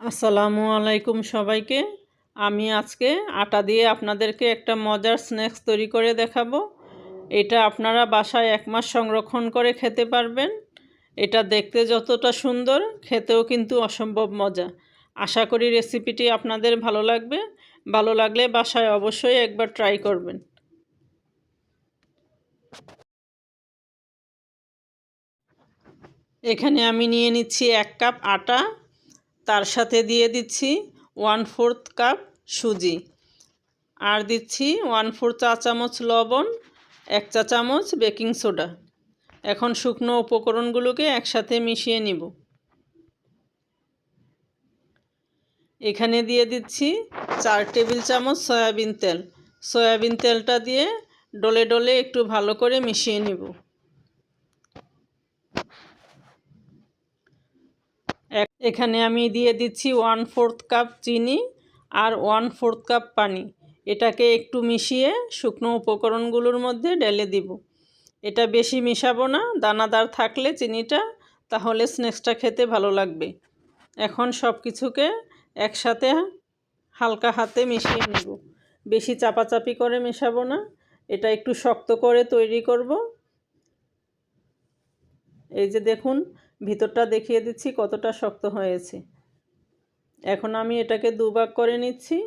আসসালামু আলাইকুম সবাইকে। আমি আজকে আটা দিয়ে আপনাদেরকে একটা মজার স্ন্যাক্স তৈরি করে দেখাবো। এটা আপনারা বাসায় 1 মাস সংরক্ষণ করে খেতে পারবেন। এটা দেখতে যতটা সুন্দর, খেতেও কিন্তু অসম্ভব মজা। আশা করি রেসিপিটি আপনাদের ভালো লাগবে। ভালো লাগলে বাসায় অবশ্যই একবার ট্রাই করবেন। এখানে আমি নিয়ে নিচ্ছি 1 কাপ আটা, তার সাথে দিয়ে দিচ্ছি 1/4 কাপ সুজি, আর দিচ্ছি 1/4 চা চামচ লবণ, 1 চা চামচ বেকিং সোডা। এখন শুকনো উপকরণগুলোকে একসাথে মিশিয়ে নিব। এখানে দিয়ে দিচ্ছি 4 টেবিল চামচ সয়াবিন তেল। সয়াবিন তেলটা দিয়ে ডলে ডলে একটু ভালো করে মিশিয়ে নিব। এখানে আমি দিয়ে দিচ্ছি 1/4 কাপ চিনি আর 1/4 কাপ পানি। এটাকে একটু মিশিয়ে শুকনো উপকরণগুলোর মধ্যে ঢেলে দিব। এটা বেশি মিশাবো না, দানাদার থাকলে চিনিটা, তাহলে স্ন্যাক্সটা খেতে ভালো লাগবে। এখন সব কিছুকে একসাথে হালকা হাতে মিশিয়ে নিব। বেশি চাপাচাপি করে মেশাবো না, এটা একটু শক্ত করে তৈরি করব। এই যে দেখুন, ভিতরটা দেখিয়ে দিচ্ছি কতটা শক্ত হয়েছে। এখন আমি এটাকে 2 ভাগ করে নিচ্ছি।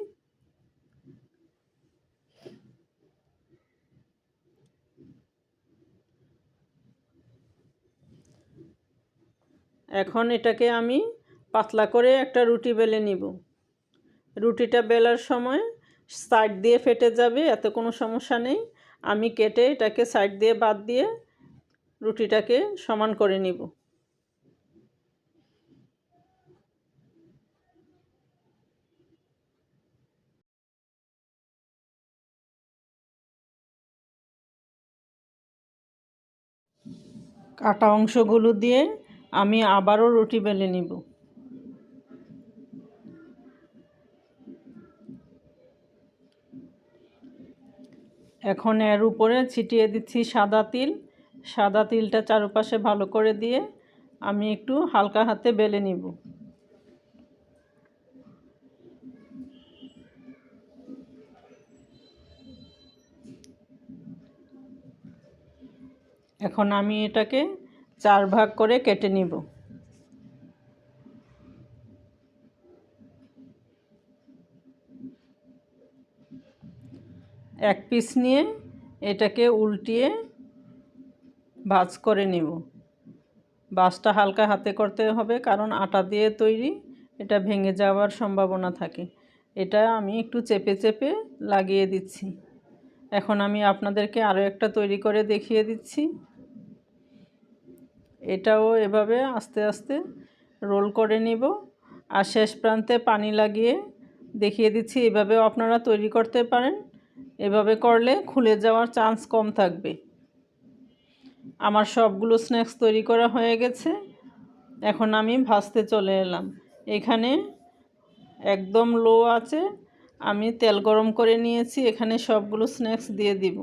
এখন এটাকে আমি পাতলা করে একটা রুটি বেলে নিব। রুটিটা বেলার সময় সাইড দিয়ে ফেটে যাবে, এতে কোনো সমস্যা নেই। আমি কেটে এটাকে সাইড দিয়ে বাদ দিয়ে রুটিটাকে সমান করে নিব। কাটা অংশগুলো দিয়ে আমি আবারও রুটি বেলে নিব। এখন এর উপরে ছিটিয়ে দিচ্ছি সাদা তিল। সাদা তিলটা চারপাশে ভালো করে দিয়ে আমি একটু হালকা হাতে বেলে নিব। এখন আমি এটাকে 4 ভাগ করে কেটে নিব। এক পিস নিয়ে এটাকে উল্টিয়ে ভাঁজ করে নিব। ভাঁজটা হালকা হাতে করতে হবে, কারণ আটা দিয়ে তৈরি, এটা ভেঙে যাওয়ার সম্ভাবনা থাকে। এটা আমি একটু চেপে চেপে লাগিয়ে দিচ্ছি। এখন আমি আপনাদেরকে আরও একটা তৈরি করে দেখিয়ে দিচ্ছি। এটাও এভাবে আস্তে আস্তে রোল করে নিব, আর শেষ প্রান্তে পানি লাগিয়ে দেখিয়ে দিচ্ছি। এভাবেও আপনারা তৈরি করতে পারেন। এভাবে করলে খুলে যাওয়ার চান্স কম থাকবে। আমার সবগুলো স্ন্যাক্স তৈরি করা হয়ে গেছে। এখন আমি ভাজতে চলে এলাম। এখানে একদম লো আছে আমি তেল গরম করে নিয়েছি। এখানে সবগুলো স্ন্যাক্স দিয়ে দিব।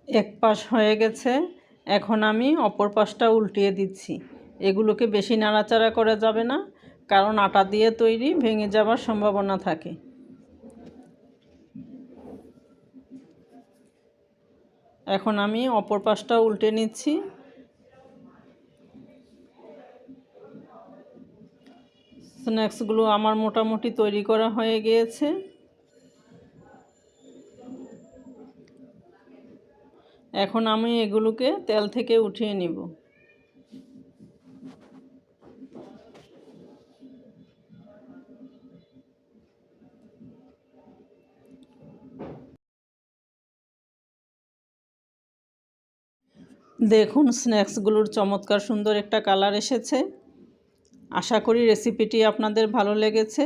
এক পাশ হয়ে গেছে, এখন আমি অপর পাশটা উল্টিয়ে দিচ্ছি। এগুলোকে বেশি নাড়াচাড়া করা যাবে না, কারণ আটা দিয়ে তৈরি, ভেঙে যাওয়ার সম্ভাবনা থাকে। এখন আমি অপর পাশটা উল্টে নিচ্ছি। স্ন্যাক্সগুলো আমার মোটামুটি তৈরি করা হয়ে গিয়েছে। এখন আমি এগুলোকে তেল থেকে উঠিয়ে নিব। দেখুন, স্ন্যাক্সগুলোর চমৎকার সুন্দর একটা কালার এসেছে। আশা করি রেসিপিটি আপনাদের ভালো লেগেছে।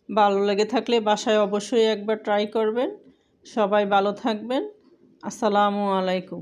ভালো লেগে থাকলে বাসায় অবশ্যই একবার ট্রাই করবেন। সবাই ভালো থাকবেন। আসসালামু আলাইকুম।